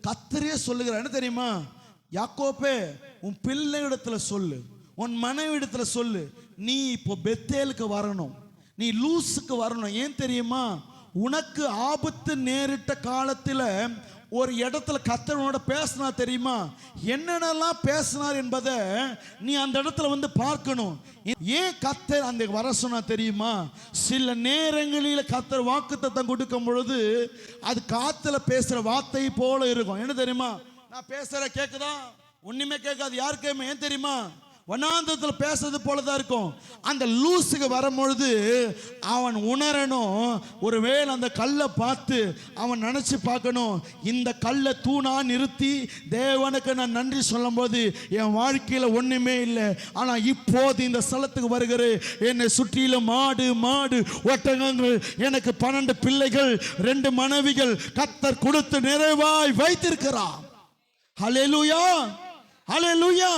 கர்த்தரே சொல்லுகிறார். என்ன தெரியுமா? யாக்கோபே, உன் பிள்ளையிடத்துல சொல்லு, உன் மனைவி இடத்துல சொல்லு, நீ இப்போ பெத்தேலுக்கு வரணும், நீ லூஸுக்கு வரணும். ஏன் தெரியுமா? உனக்கு ஆபத்து நேரிட்ட காலத்தில் ஒரு இடத்துல கர்த்தரோட பேசினா தெரியுமா? என்னென்னலாம் பேசினார் என்பதை நீ அந்த இடத்துல வந்து பார்க்கணும். ஏன் கர்த்தர் அந்த வர சொன்னா தெரியுமா? சில நேரங்களில் கர்த்தர் வாக்குத்தத்தம் கொடுக்கும் பொழுது அது காத்துல பேசுற வார்த்தை போல இருக்கும். என்ன தெரியுமா? நான் பேசுற கேட்குதா? ஒண்ணுமே கேட்காது யாருக்குமே. ஏன் தெரியுமா? வனாந்தரத்தில் பேசுறது போலதான் இருக்கும். அந்த லூசுக்கு வரும்பொழுது அவன் உணரணும், ஒருவேளை அந்த கல்லை பார்த்து அவன் நினைச்சு பார்க்கணும், இந்த கல்லை தூணா நிறுத்தி தேவனுக்கு நான் நன்றி சொல்லும் போது என் வாழ்க்கையில ஒண்ணுமே இல்லை, ஆனா இப்போது இந்த ஸ்தலத்துக்கு வருகிற என்னை சுற்றிலும் மாடு ஒட்டகங்கள், எனக்கு 12 பிள்ளைகள், 2 மனைவிகள் கர்த்தர் கொடுத்து நிறைவாய் வைத்திருக்கிறார். ஹல்லேலூயா, ஹல்லேலூயா.